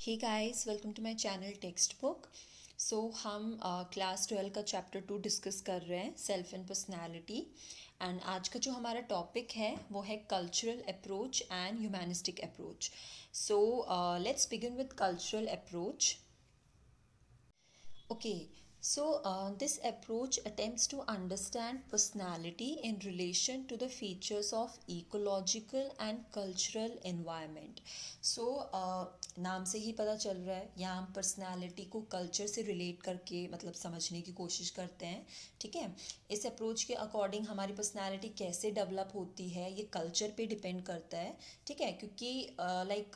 Hey guys, welcome to my channel text book. हम class 12 का chapter 2 discuss कर रहे हैं, सेल्फ एंड पर्सनालिटी। एंड आज का जो हमारा टॉपिक है वो है cultural approach and humanistic approach. Let's begin with cultural approach. Okay, this approach attempts to understand personality in relation to the features of ecological and cultural environment. नाम से ही पता चल रहा है, यहाँ हम पर्सनालिटी को कल्चर से रिलेट करके मतलब समझने की कोशिश करते हैं. ठीक है, इस अप्रोच के अकॉर्डिंग हमारी पर्सनालिटी कैसे डेवलप होती है ये कल्चर पे डिपेंड करता है. ठीक है, क्योंकि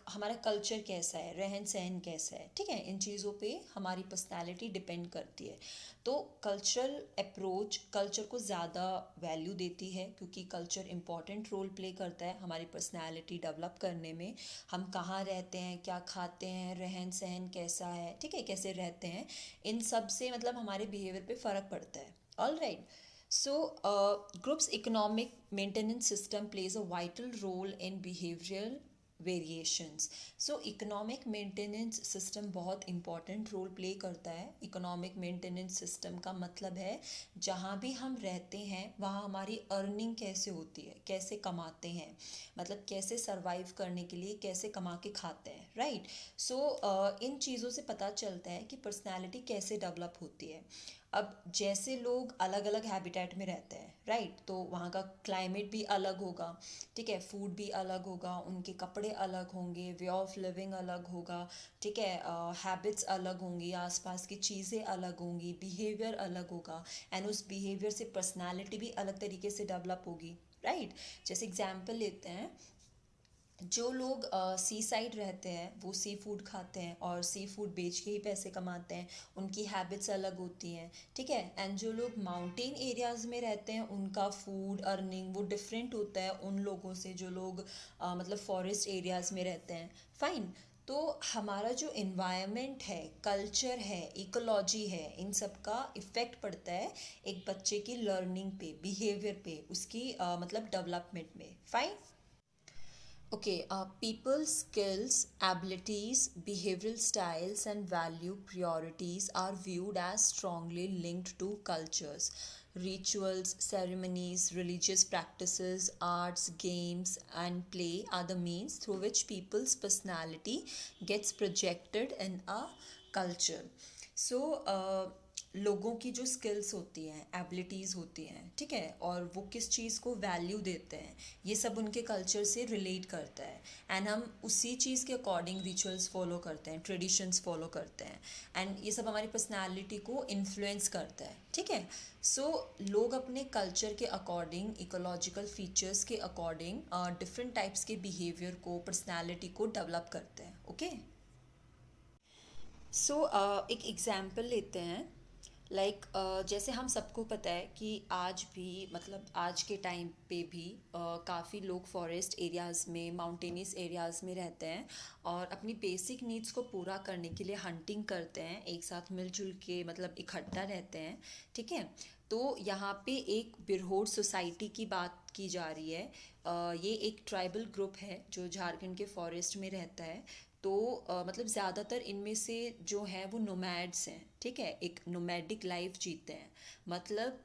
हमारा कल्चर कैसा है, रहन सहन कैसा है, ठीक है, इन चीज़ों पे हमारी पर्सनालिटी डिपेंड करती है. तो कल्चरल अप्रोच कल्चर को ज़्यादा वैल्यू देती है क्योंकि कल्चर इम्पॉर्टेंट रोल प्ले करता है हमारी पर्सनालिटी डेवलप करने में. हम कहाँ रहते हैं, क्या खाते हैं, रहन सहन कैसा है, ठीक है, कैसे रहते हैं, इन सब से मतलब हमारे बिहेवियर पे फ़र्क पड़ता है. All right. Group's economic maintenance system plays a vital role in behavioral variations. Economic maintenance system बहुत इम्पॉर्टेंट रोल प्ले करता है. इकोनॉमिक मेंटेनेंस सिस्टम का मतलब है जहाँ भी हम रहते हैं वहाँ हमारी अर्निंग कैसे होती है, कैसे कमाते हैं, मतलब कैसे सरवाइव करने के लिए कैसे कमा के खाते हैं. राइट. इन चीज़ों से पता चलता है कि पर्सनैलिटी कैसे डेवलप होती है. अब जैसे लोग अलग अलग हैबिटेट में रहते हैं, राइट, तो वहाँ का क्लाइमेट भी अलग होगा, ठीक है, फूड भी अलग होगा, उनके कपड़े अलग होंगे, वे ऑफ लिविंग अलग होगा, ठीक है, हैबिट्स अलग होंगी, आसपास की चीज़ें अलग होंगी, बिहेवियर अलग होगा, एंड उस बिहेवियर से पर्सनालिटी भी अलग तरीके से डेवलप होगी. राइट. जैसे एग्जाम्पल लेते हैं, जो लोग सी साइड रहते हैं वो सी फूड खाते हैं और सी फूड बेच के ही पैसे कमाते हैं, उनकी हैबिट्स अलग होती हैं. ठीक है. एंड जो लोग माउंटेन एरियाज़ में रहते हैं उनका फूड अर्निंग वो डिफरेंट होता है उन लोगों से जो लोग मतलब फॉरेस्ट एरियाज़ में रहते हैं. फाइन. तो हमारा जो इन्वायरमेंट है, कल्चर है, इकोलॉजी है, इन सब का इफ़ेक्ट पड़ता है एक बच्चे की लर्निंग पे, बिहेवियर पे, उसकी मतलब डेवलपमेंट में. Fine. Okay, people's skills, abilities, behavioral styles, and value priorities are viewed as strongly linked to cultures. Rituals, ceremonies, religious practices, arts, games, and play are the means through which people's personality gets projected in a culture. लोगों की जो skills होती हैं, abilities होती हैं, ठीक है, और वो किस चीज़ को वैल्यू देते हैं, ये सब उनके कल्चर से रिलेट करता है. एंड हम उसी चीज़ के अकॉर्डिंग रिचुअल्स फॉलो करते हैं, ट्रेडिशंस फॉलो करते हैं, एंड ये सब हमारी पर्सनालिटी को इन्फ्लुएंस करता है. ठीक है. लोग अपने कल्चर के अकॉर्डिंग, इकोलॉजिकल फीचर्स के अकॉर्डिंग डिफरेंट टाइप्स के बिहेवियर को, पर्सनैलिटी को डेवलप करते हैं. ओके. एक एग्ज़ाम्पल लेते हैं. जैसे हम सबको पता है कि आज भी मतलब आज के टाइम पे भी काफ़ी लोग फॉरेस्ट एरियाज़ में, माउंटेनियस एरियाज़ में रहते हैं और अपनी बेसिक नीड्स को पूरा करने के लिए हंटिंग करते हैं, एक साथ मिलजुल के मतलब इकट्ठा रहते हैं. ठीक है. तो यहाँ पे एक बिरहोर सोसाइटी की बात की जा रही है. ये एक ट्राइबल ग्रुप है जो झारखंड के फॉरेस्ट में रहता है. तो मतलब ज़्यादातर इनमें से जो हैं वो नोमैड्स हैं. ठीक है, एक नोमैडिक लाइफ जीते हैं. मतलब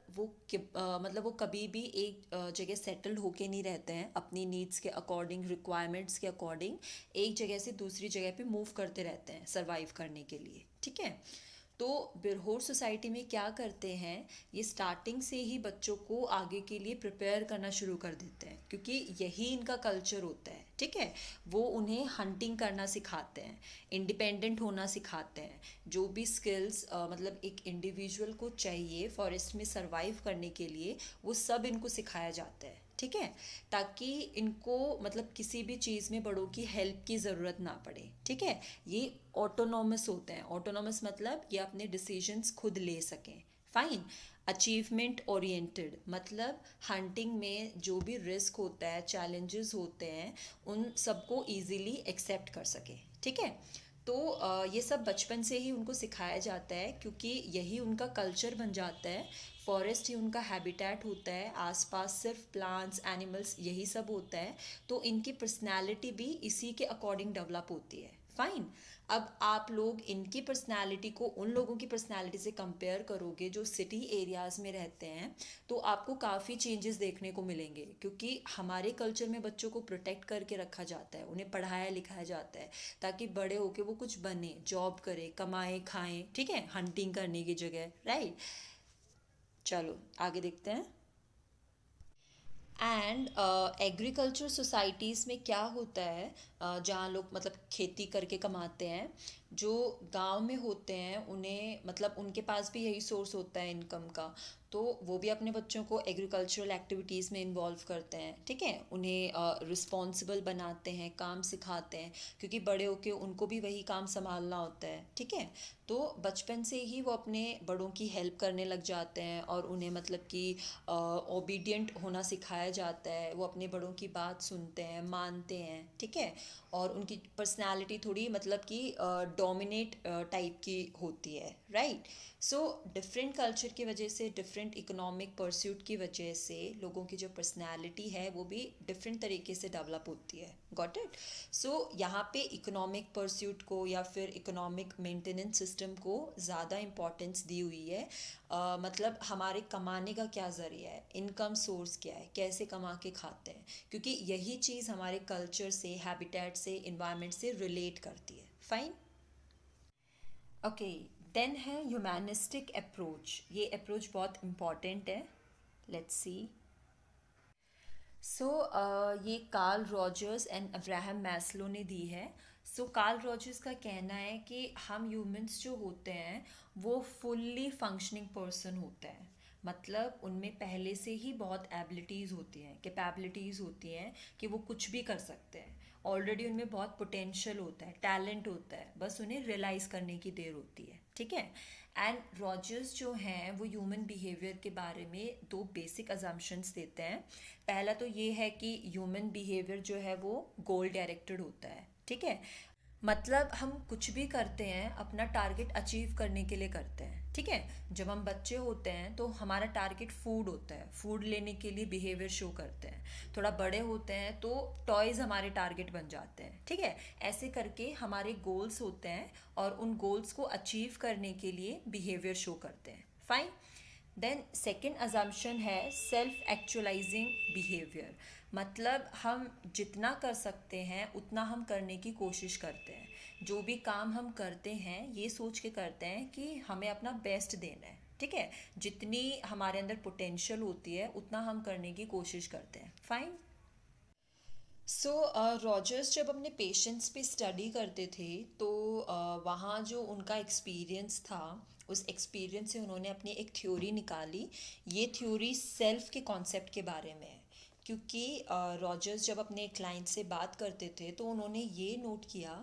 वो कभी भी एक जगह सेटल्ड होके नहीं रहते हैं. अपनी नीड्स के अकॉर्डिंग, रिक्वायरमेंट्स के अकॉर्डिंग एक जगह से दूसरी जगह पे मूव करते रहते हैं सर्वाइव करने के लिए. ठीक है. तो बिरहोर सोसाइटी में क्या करते हैं, ये स्टार्टिंग से ही बच्चों को आगे के लिए प्रिपेयर करना शुरू कर देते हैं क्योंकि यही इनका कल्चर होता है. ठीक है. वो उन्हें हंटिंग करना सिखाते हैं, इंडिपेंडेंट होना सिखाते हैं. जो भी स्किल्स मतलब एक इंडिविजुअल को चाहिए फॉरेस्ट में सरवाइव करने के लिए, वो सब इनको सिखाया जाता है. ठीक है. ताकि इनको मतलब किसी भी चीज़ में बड़ों की हेल्प की ज़रूरत ना पड़े. ठीक है. ये ऑटोनॉमस होते हैं. ऑटोनॉमस मतलब ये अपने डिसीजंस खुद ले सकें. फाइन. अचीवमेंट ओरिएंटेड मतलब हंटिंग में जो भी रिस्क होता है, चैलेंजेस होते हैं, उन सबको इजीली एक्सेप्ट कर सके. ठीक है. तो ये सब बचपन से ही उनको सिखाया जाता है क्योंकि यही उनका कल्चर बन जाता है. फॉरेस्ट ही उनका हैबिटेट होता है, आसपास सिर्फ प्लांट्स, एनिमल्स, यही सब होता है. तो इनकी पर्सनैलिटी भी इसी के अकॉर्डिंग डेवलप होती है. फाइन। अब आप लोग इनकी पर्सनालिटी को उन लोगों की पर्सनालिटी से कंपेयर करोगे जो सिटी एरियाज़ में रहते हैं, तो आपको काफ़ी चेंजेस देखने को मिलेंगे, क्योंकि हमारे कल्चर में बच्चों को प्रोटेक्ट करके रखा जाता है, उन्हें पढ़ाया लिखाया जाता है ताकि बड़े होके वो कुछ बने, जॉब करे, कमाए खाएं, ठीक है, हंटिंग करने की जगह, राइट। चलो आगे देखते हैं। एंड एग्रीकल्चर सोसाइटीज़ में क्या होता है, जहाँ लोग मतलब खेती करके कमाते हैं, जो गांव में होते हैं उन्हें मतलब उनके पास भी यही सोर्स होता है इनकम का, तो वो भी अपने बच्चों को एग्रीकल्चरल एक्टिविटीज़ में इन्वॉल्व करते हैं, ठीक है, उन्हें रिस्पॉन्सिबल बनाते हैं, काम सिखाते हैं, क्योंकि बड़े होके उनको भी वही काम संभालना होता है, ठीक है। तो बचपन से ही वो अपने बड़ों की हेल्प करने लग जाते हैं और उन्हें मतलब कि ओबीडियंट होना सिखाया जाता है, वो अपने बड़ों की बात सुनते हैं, मानते हैं, ठीक है। और उनकी पर्सनालिटी थोड़ी मतलब कि डोमिनेट टाइप की होती है, राइट। सो डिफरेंट कल्चर की वजह से, डिफरेंट इकोनॉमिक परस्यूट की वजह से लोगों की जो पर्सनालिटी है वो भी डिफरेंट तरीके से डेवलप होती है, गॉट इट। सो यहाँ पे इकोनॉमिक परस्यूट को या फिर इकोनॉमिक मेंटेनेंस सिस्टम को ज़्यादा इम्पोर्टेंस दी हुई है। मतलब हमारे कमाने का क्या ज़रिया है, इनकम सोर्स क्या है, कैसे कमा के खाते हैं, क्योंकि यही चीज़ हमारे कल्चर से, हैबिटेट से, इन्वायरमेंट से रिलेट करती है, फाइन। ओके, देन है ह्यूमैनिस्टिक अप्रोच। ये अप्रोच बहुत इम्पॉर्टेंट है, लेट्स सी। सो ये Karl Rogers and Abraham Maslow ने दी है। सो कार्ल रॉजर्स का कहना है कि हम ह्यूमंस जो होते हैं वो फुल्ली फंक्शनिंग पर्सन होते हैं, मतलब उनमें पहले से ही बहुत एबिलिटीज़ होती हैं, कैपेबिलिटीज़ होती हैं कि वो कुछ भी कर सकते हैं, ऑलरेडी उनमें बहुत पोटेंशियल होता है, टैलेंट होता है, बस उन्हें रियलाइज़ करने की देर होती है, ठीक है। एंड रॉजर्स जो हैं वो ह्यूमन बिहेवियर के बारे में दो बेसिक अजम्पशंस देते हैं। पहला तो ये है कि ह्यूमन बिहेवियर जो है वो गोल डायरेक्टेड होता है, ठीक है, मतलब हम कुछ भी करते हैं अपना टारगेट अचीव करने के लिए करते हैं, ठीक है। जब हम बच्चे होते हैं तो हमारा टारगेट फूड होता है, फूड लेने के लिए बिहेवियर शो करते हैं, थोड़ा बड़े होते हैं तो टॉयज़ हमारे टारगेट बन जाते हैं, ठीक है। ऐसे करके हमारे गोल्स होते हैं और उन गोल्स को अचीव करने के लिए बिहेवियर शो करते हैं, फाइन। देन सेकेंड अजम्पशन है सेल्फ एक्चुअलाइजिंग बिहेवियर, मतलब हम जितना कर सकते हैं उतना हम करने की कोशिश करते हैं, जो भी काम हम करते हैं ये सोच के करते हैं कि हमें अपना बेस्ट देना है, ठीक है, जितनी हमारे अंदर पोटेंशियल होती है उतना हम करने की कोशिश करते हैं, फाइन। सो रॉजर्स जब अपने पेशेंट्स पे स्टडी करते थे तो वहाँ जो उनका एक्सपीरियंस था, उस एक्सपीरियंस से उन्होंने अपनी एक थ्योरी निकाली। ये थ्योरी सेल्फ के कॉन्सेप्ट के बारे में है, क्योंकि रॉजर्स जब अपने क्लाइंट से बात करते थे तो उन्होंने ये नोट किया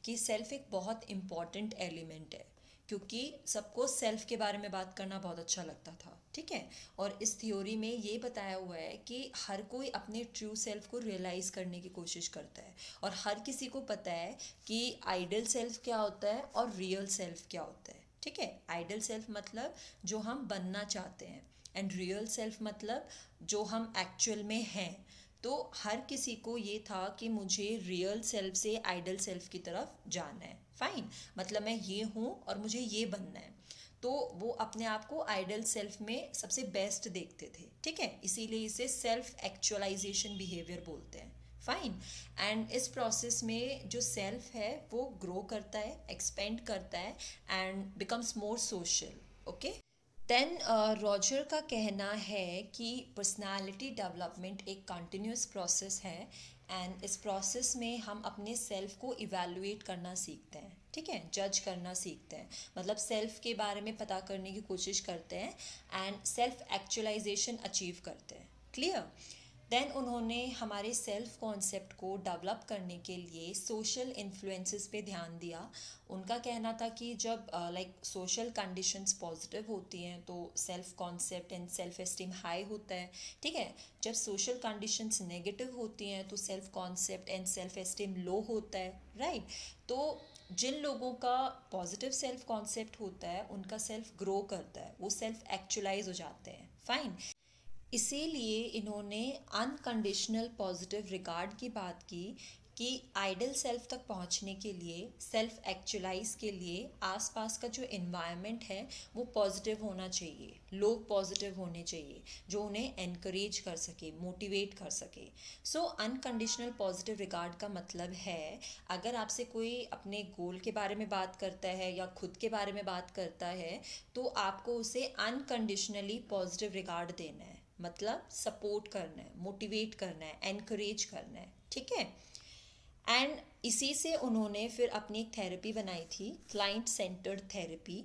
कि सेल्फ एक बहुत इम्पॉर्टेंट एलिमेंट है, क्योंकि सबको सेल्फ के बारे में बात करना बहुत अच्छा लगता था, ठीक है। और इस थ्योरी में ये बताया हुआ है कि हर कोई अपने ट्रू सेल्फ को रियलाइज़ करने की कोशिश करता है, और हर किसी को पता है कि आइडल सेल्फ क्या होता है और रियल सेल्फ क्या होता है, ठीक है। आइडल सेल्फ मतलब जो हम बनना चाहते हैं, एंड रियल सेल्फ मतलब जो हम एक्चुअल में हैं। तो हर किसी को ये था कि मुझे रियल सेल्फ से आइडल सेल्फ की तरफ जाना है, फाइन, मतलब मैं ये हूँ और मुझे ये बनना है। तो वो अपने आप को आइडल सेल्फ में सबसे बेस्ट देखते थे, ठीक है, इसीलिए इसे सेल्फ एक्चुअलाइजेशन बिहेवियर बोलते हैं, फाइन। एंड इस प्रोसेस में जो सेल्फ है वो ग्रो करता है, एक्सपेंड करता है and becomes more social, okay. Then Roger का कहना है कि पर्सनालिटी डेवलपमेंट एक कंटिन्यूस प्रोसेस है, एंड इस प्रोसेस में हम अपने सेल्फ को इवैल्यूएट करना सीखते हैं, ठीक है, जज करना सीखते हैं, मतलब सेल्फ के बारे में पता करने की कोशिश करते हैं एंड सेल्फ एक्चुअलाइजेशन अचीव करते हैं, क्लियर। देन उन्होंने हमारे सेल्फ कॉन्सेप्ट को डेवलप करने के लिए सोशल इन्फ्लुएंसेस पे ध्यान दिया। उनका कहना था कि जब लाइक सोशल कंडीशंस पॉजिटिव होती हैं तो self concept and self esteem high होता है, ठीक है। जब सोशल कंडीशंस नेगेटिव होती हैं तो self concept and self esteem low होता है, राइट। तो जिन लोगों का पॉजिटिव सेल्फ कॉन्सेप्ट होता है उनका सेल्फ ग्रो करता है, वो सेल्फ एक्चुअलाइज हो जाते हैं, फाइन। इसीलिए इन्होंने अनकंडीशनल पॉजिटिव रिगार्ड की बात की कि आइडल सेल्फ तक पहुंचने के लिए, सेल्फ एक्चुअलाइज के लिए आसपास का जो इन्वायरमेंट है वो पॉजिटिव होना चाहिए, लोग पॉजिटिव होने चाहिए जो उन्हें एनकरेज कर सके, मोटिवेट कर सके। सो अनकंडीशनल पॉजिटिव रिगार्ड का मतलब है, अगर आपसे कोई अपने गोल के बारे में बात करता है या खुद के बारे में बात करता है तो आपको उसे अनकंडीशनली पॉजिटिव रिगार्ड देना है, मतलब सपोर्ट करना है, मोटिवेट करना है, एनकरेज करना है, ठीक है। एंड इसी से उन्होंने फिर अपनी एक थेरेपी बनाई थी, क्लाइंट सेंटर्ड थेरेपी।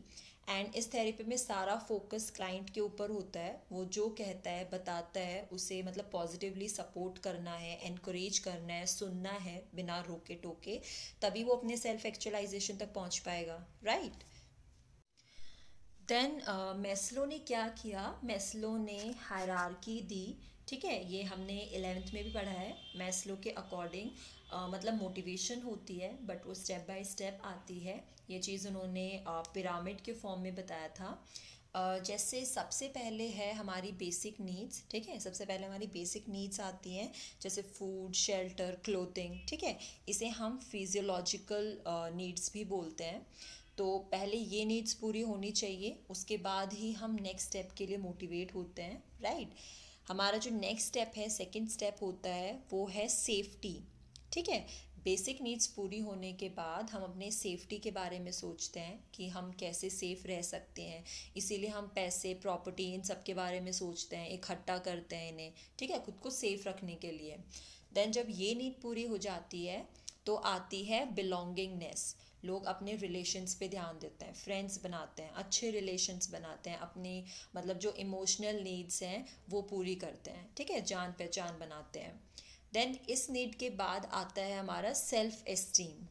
एंड इस थेरेपी में सारा फोकस क्लाइंट के ऊपर होता है, वो जो कहता है बताता है उसे मतलब पॉजिटिवली सपोर्ट करना है, एनकरेज करना है, सुनना है बिना रोके टोके, तभी वो अपने सेल्फ एक्चुअलाइजेशन तक पहुंच पाएगा, राइट। देन मेस्लो ने क्या किया, मेस्लो ने हायरार्की दी, ठीक है, ये हमने 11th में भी पढ़ा है। मेस्लो के अकॉर्डिंग मतलब मोटिवेशन होती है बट वो स्टेप बाय स्टेप आती है, ये चीज़ उन्होंने पिरामिड के फॉर्म में बताया था। जैसे सबसे पहले है हमारी बेसिक नीड्स, ठीक है, सबसे पहले हमारी बेसिक नीड्स आती हैं, जैसे फूड, शेल्टर, क्लोथिंग, ठीक है, इसे हम फिजियोलॉजिकल नीड्स भी बोलते हैं। तो पहले ये नीड्स पूरी होनी चाहिए, उसके बाद ही हम नेक्स्ट स्टेप के लिए मोटिवेट होते हैं, राइट। हमारा जो नेक्स्ट स्टेप है, सेकंड स्टेप होता है, वो है सेफ्टी, ठीक है। बेसिक नीड्स पूरी होने के बाद हम अपने सेफ्टी के बारे में सोचते हैं कि हम कैसे सेफ़ रह सकते हैं, इसीलिए हम पैसे, प्रॉपर्टी, इन सब के बारे में सोचते हैं, इकट्ठा करते हैं इन्हें, ठीक है, खुद को सेफ़ रखने के लिए। देन जब ये नीड पूरी हो जाती है तो आती है बिलोंगिंगनेस। लोग अपने रिलेशंस पे ध्यान देते हैं, फ्रेंड्स बनाते हैं, अच्छे रिलेशंस बनाते हैं, अपनी मतलब जो इमोशनल नीड्स हैं वो पूरी करते हैं, ठीक है, जान पहचान बनाते हैं। देन इस नीड के बाद आता है हमारा सेल्फ एस्टीम।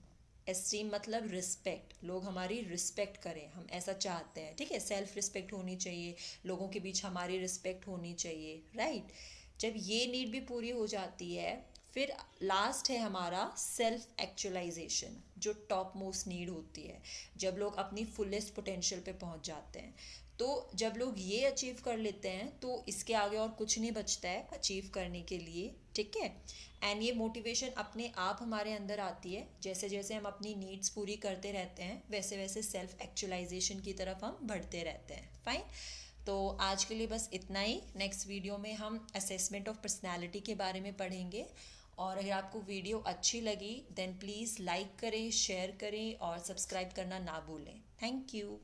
एस्टीम मतलब रिस्पेक्ट, लोग हमारी रिस्पेक्ट करें, हम ऐसा चाहते हैं, ठीक है, सेल्फ रिस्पेक्ट होनी चाहिए, लोगों के बीच हमारी रिस्पेक्ट होनी चाहिए, राइट। जब ये नीड भी पूरी हो जाती है फिर लास्ट है हमारा सेल्फ एक्चुअलाइजेशन, जो टॉप मोस्ट नीड होती है, जब लोग अपनी फुलेस्ट पोटेंशियल पे पहुंच जाते हैं। तो जब लोग ये अचीव कर लेते हैं तो इसके आगे और कुछ नहीं बचता है अचीव करने के लिए, ठीक है। एंड ये मोटिवेशन अपने आप हमारे अंदर आती है, जैसे जैसे हम अपनी नीड्स पूरी करते रहते हैं वैसे वैसे सेल्फ एक्चुअलाइजेशन की तरफ हम बढ़ते रहते हैं, फाइन। तो आज के लिए बस इतना ही, नेक्स्ट वीडियो में हम असेसमेंट ऑफ पर्सनैलिटी के बारे में पढ़ेंगे। और अगर आपको वीडियो अच्छी लगी देन प्लीज़ लाइक करें, शेयर करें और सब्सक्राइब करना ना भूलें। Thank you.